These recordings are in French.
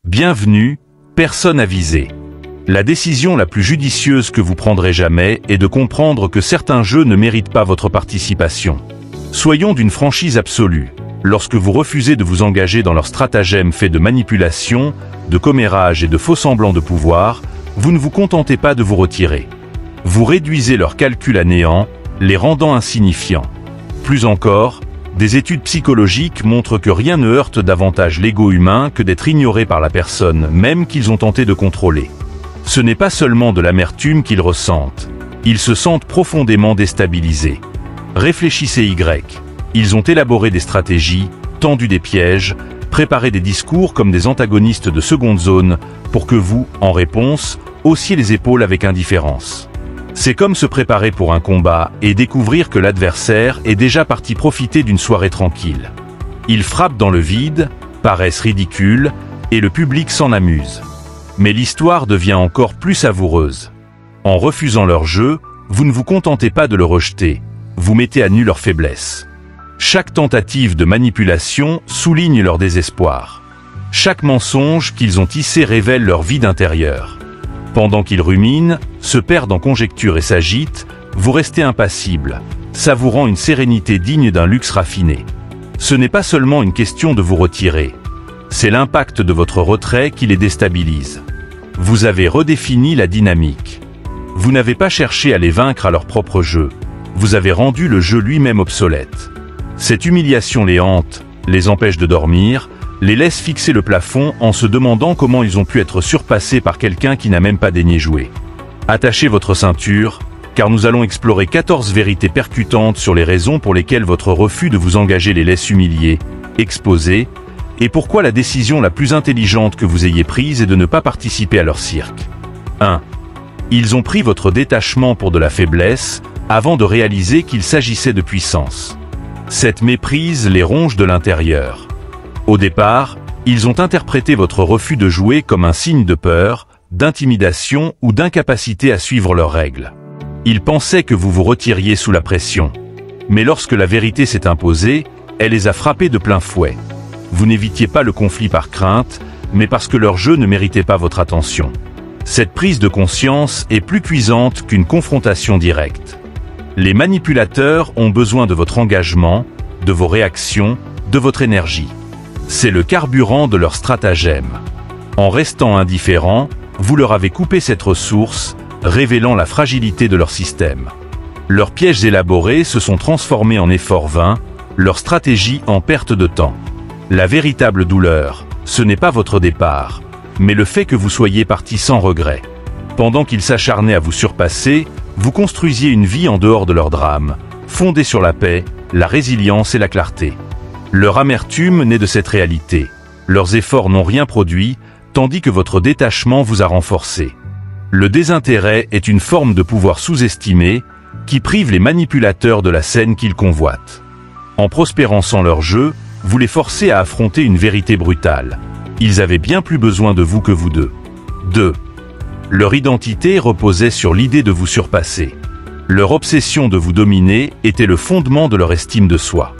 Bienvenue, personne avisée. La décision la plus judicieuse que vous prendrez jamais est de comprendre que certains jeux ne méritent pas votre participation. Soyons d'une franchise absolue. Lorsque vous refusez de vous engager dans leurs stratagèmes faits de manipulation, de commérage et de faux-semblants de pouvoir, vous ne vous contentez pas de vous retirer. Vous réduisez leurs calculs à néant, les rendant insignifiants. Plus encore, des études psychologiques montrent que rien ne heurte davantage l'ego humain que d'être ignoré par la personne, même qu'ils ont tenté de contrôler. Ce n'est pas seulement de l'amertume qu'ils ressentent, ils se sentent profondément déstabilisés. Réfléchissez Y. Ils ont élaboré des stratégies, tendu des pièges, préparé des discours comme des antagonistes de seconde zone pour que vous, en réponse, haussiez les épaules avec indifférence. C'est comme se préparer pour un combat et découvrir que l'adversaire est déjà parti profiter d'une soirée tranquille. Ils frappent dans le vide, paraissent ridicules, et le public s'en amuse. Mais l'histoire devient encore plus savoureuse. En refusant leur jeu, vous ne vous contentez pas de le rejeter, vous mettez à nu leurs faiblesses. Chaque tentative de manipulation souligne leur désespoir. Chaque mensonge qu'ils ont tissé révèle leur vide intérieur. Pendant qu'ils ruminent, se perdent en conjectures et s'agitent, vous restez impassible, savourant une sérénité digne d'un luxe raffiné. Ce n'est pas seulement une question de vous retirer. C'est l'impact de votre retrait qui les déstabilise. Vous avez redéfini la dynamique. Vous n'avez pas cherché à les vaincre à leur propre jeu. Vous avez rendu le jeu lui-même obsolète. Cette humiliation les hante, les empêche de dormir, les laisse fixer le plafond en se demandant comment ils ont pu être surpassés par quelqu'un qui n'a même pas daigné jouer. Attachez votre ceinture, car nous allons explorer 14 vérités percutantes sur les raisons pour lesquelles votre refus de vous engager les laisse humiliés, exposés, et pourquoi la décision la plus intelligente que vous ayez prise est de ne pas participer à leur cirque. 1. Ils ont pris votre détachement pour de la faiblesse, avant de réaliser qu'il s'agissait de puissance. Cette méprise les ronge de l'intérieur. Au départ, ils ont interprété votre refus de jouer comme un signe de peur, d'intimidation ou d'incapacité à suivre leurs règles. Ils pensaient que vous vous retiriez sous la pression. Mais lorsque la vérité s'est imposée, elle les a frappés de plein fouet. Vous n'évitiez pas le conflit par crainte, mais parce que leur jeu ne méritait pas votre attention. Cette prise de conscience est plus cuisante qu'une confrontation directe. Les manipulateurs ont besoin de votre engagement, de vos réactions, de votre énergie. C'est le carburant de leur stratagème. En restant indifférents, vous leur avez coupé cette ressource, révélant la fragilité de leur système. Leurs pièges élaborés se sont transformés en efforts vains, leur stratégie en perte de temps. La véritable douleur, ce n'est pas votre départ, mais le fait que vous soyez parti sans regret. Pendant qu'ils s'acharnaient à vous surpasser, vous construisiez une vie en dehors de leur drame, fondée sur la paix, la résilience et la clarté. Leur amertume naît de cette réalité. Leurs efforts n'ont rien produit, tandis que votre détachement vous a renforcé. Le désintérêt est une forme de pouvoir sous-estimé qui prive les manipulateurs de la scène qu'ils convoitent. En prospérant sans leur jeu, vous les forcez à affronter une vérité brutale. Ils avaient bien plus besoin de vous que vous d'eux. 2. Leur identité reposait sur l'idée de vous surpasser. Leur obsession de vous dominer était le fondement de leur estime de soi.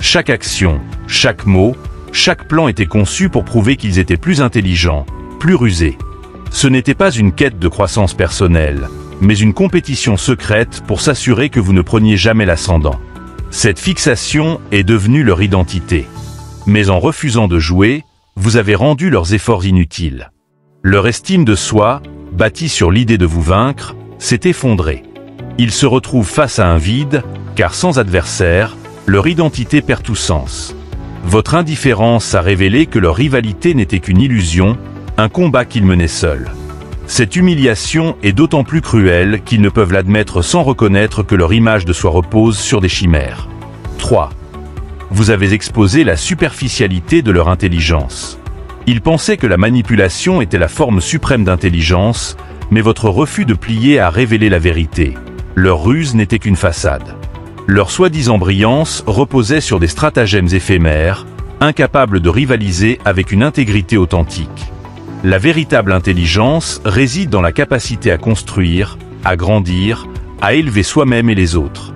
Chaque action, chaque mot, chaque plan était conçu pour prouver qu'ils étaient plus intelligents, plus rusés. Ce n'était pas une quête de croissance personnelle, mais une compétition secrète pour s'assurer que vous ne preniez jamais l'ascendant. Cette fixation est devenue leur identité. Mais en refusant de jouer, vous avez rendu leurs efforts inutiles. Leur estime de soi, bâtie sur l'idée de vous vaincre, s'est effondrée. Ils se retrouvent face à un vide, car sans adversaire, leur identité perd tout sens. Votre indifférence a révélé que leur rivalité n'était qu'une illusion, un combat qu'ils menaient seuls. Cette humiliation est d'autant plus cruelle qu'ils ne peuvent l'admettre sans reconnaître que leur image de soi repose sur des chimères. 3. Vous avez exposé la superficialité de leur intelligence. Ils pensaient que la manipulation était la forme suprême d'intelligence, mais votre refus de plier a révélé la vérité. Leur ruse n'était qu'une façade. Leur soi-disant brillance reposait sur des stratagèmes éphémères, incapables de rivaliser avec une intégrité authentique. La véritable intelligence réside dans la capacité à construire, à grandir, à élever soi-même et les autres.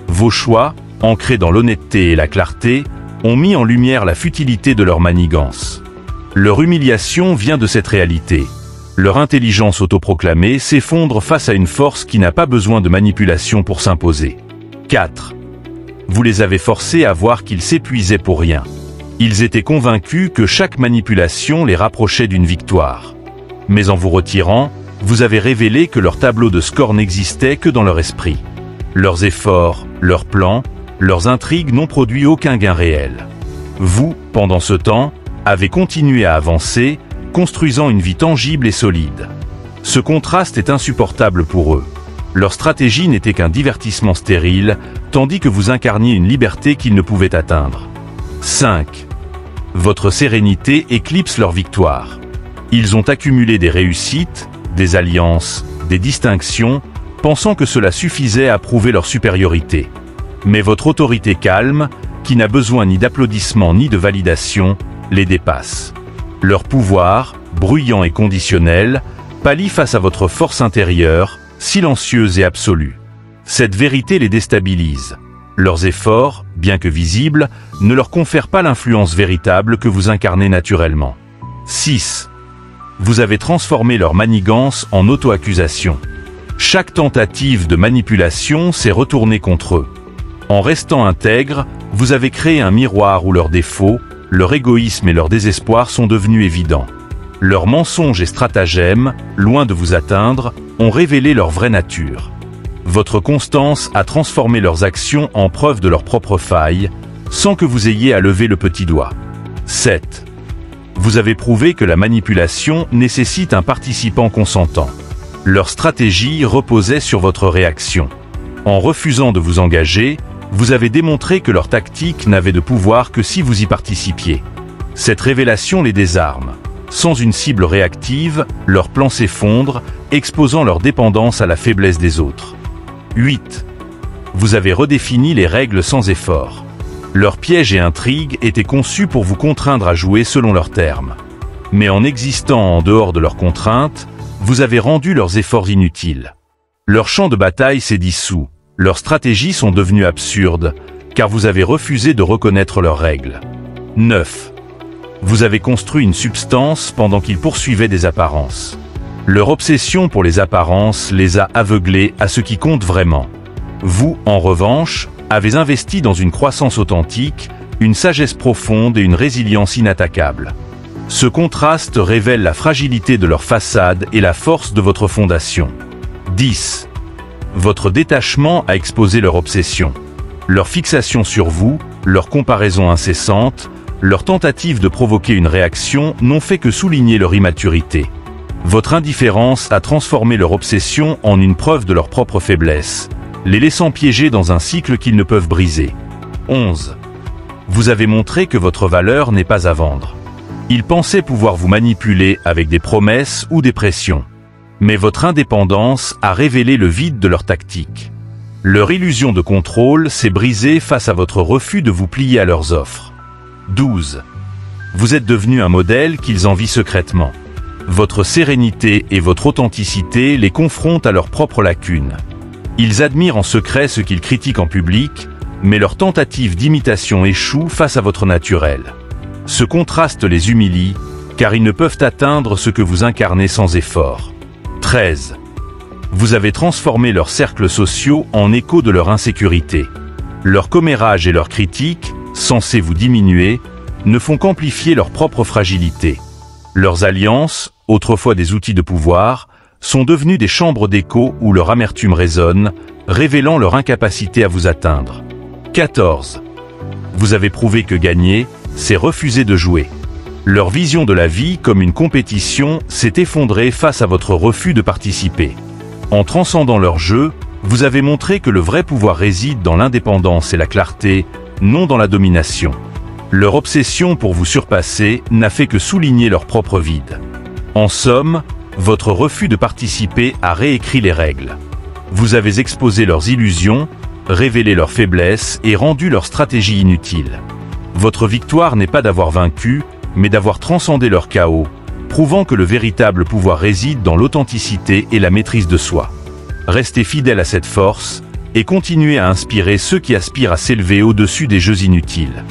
Vos choix, ancrés dans l'honnêteté et la clarté, ont mis en lumière la futilité de leur manigance. Leur humiliation vient de cette réalité. Leur intelligence autoproclamée s'effondre face à une force qui n'a pas besoin de manipulation pour s'imposer. 4. Vous les avez forcés à voir qu'ils s'épuisaient pour rien. Ils étaient convaincus que chaque manipulation les rapprochait d'une victoire. Mais en vous retirant, vous avez révélé que leur tableau de score n'existait que dans leur esprit. Leurs efforts, leurs plans, leurs intrigues n'ont produit aucun gain réel. Vous, pendant ce temps, avez continué à avancer, construisant une vie tangible et solide. Ce contraste est insupportable pour eux. Leur stratégie n'était qu'un divertissement stérile, tandis que vous incarniez une liberté qu'ils ne pouvaient atteindre. 5. Votre sérénité éclipse leur victoire. Ils ont accumulé des réussites, des alliances, des distinctions, pensant que cela suffisait à prouver leur supériorité. Mais votre autorité calme, qui n'a besoin ni d'applaudissements ni de validation, les dépasse. Leur pouvoir, bruyant et conditionnel, pâlit face à votre force intérieure, silencieuse et absolue. Cette vérité les déstabilise. Leurs efforts, bien que visibles, ne leur confèrent pas l'influence véritable que vous incarnez naturellement. 6. Vous avez transformé leur manigance en auto-accusation. Chaque tentative de manipulation s'est retournée contre eux. En restant intègres, vous avez créé un miroir où leurs défauts, leur égoïsme et leur désespoir sont devenus évidents. Leurs mensonges et stratagèmes, loin de vous atteindre, ont révélé leur vraie nature. Votre constance a transformé leurs actions en preuve de leurs propres failles, sans que vous ayez à lever le petit doigt. 7. Vous avez prouvé que la manipulation nécessite un participant consentant. Leur stratégie reposait sur votre réaction. En refusant de vous engager, vous avez démontré que leur tactique n'avait de pouvoir que si vous y participiez. Cette révélation les désarme. Sans une cible réactive, leurs plans s'effondrent, exposant leur dépendance à la faiblesse des autres. 8. Vous avez redéfini les règles sans effort. Leurs pièges et intrigues étaient conçus pour vous contraindre à jouer selon leurs termes. Mais en existant en dehors de leurs contraintes, vous avez rendu leurs efforts inutiles. Leur champ de bataille s'est dissous, leurs stratégies sont devenues absurdes, car vous avez refusé de reconnaître leurs règles. 9. Vous avez construit une substance pendant qu'ils poursuivaient des apparences. Leur obsession pour les apparences les a aveuglés à ce qui compte vraiment. Vous, en revanche, avez investi dans une croissance authentique, une sagesse profonde et une résilience inattaquable. Ce contraste révèle la fragilité de leur façade et la force de votre fondation. 10. Votre détachement a exposé leur obsession. Leur fixation sur vous, leur comparaison incessante, leur tentative de provoquer une réaction n'ont fait que souligner leur immaturité. Votre indifférence a transformé leur obsession en une preuve de leur propre faiblesse, les laissant piéger dans un cycle qu'ils ne peuvent briser. 11. Vous avez montré que votre valeur n'est pas à vendre. Ils pensaient pouvoir vous manipuler avec des promesses ou des pressions. Mais votre indépendance a révélé le vide de leur tactique. Leur illusion de contrôle s'est brisée face à votre refus de vous plier à leurs offres. 12. Vous êtes devenu un modèle qu'ils envient secrètement. Votre sérénité et votre authenticité les confrontent à leurs propres lacunes. Ils admirent en secret ce qu'ils critiquent en public, mais leurs tentatives d'imitation échouent face à votre naturel. Ce contraste les humilie, car ils ne peuvent atteindre ce que vous incarnez sans effort. 13. Vous avez transformé leurs cercles sociaux en écho de leur insécurité. Leurs commérages et leurs critiques, censés vous diminuer, ne font qu'amplifier leur propre fragilité. Leurs alliances, autrefois des outils de pouvoir, sont devenues des chambres d'écho où leur amertume résonne, révélant leur incapacité à vous atteindre. 14. Vous avez prouvé que gagner, c'est refuser de jouer. Leur vision de la vie comme une compétition s'est effondrée face à votre refus de participer. En transcendant leur jeu, vous avez montré que le vrai pouvoir réside dans l'indépendance et la clarté, non dans la domination. Leur obsession pour vous surpasser n'a fait que souligner leur propre vide. En somme, votre refus de participer a réécrit les règles. Vous avez exposé leurs illusions, révélé leurs faiblesses et rendu leur stratégie inutile. Votre victoire n'est pas d'avoir vaincu, mais d'avoir transcendé leur chaos, prouvant que le véritable pouvoir réside dans l'authenticité et la maîtrise de soi. Restez fidèle à cette force, et continuez à inspirer ceux qui aspirent à s'élever au-dessus des jeux inutiles.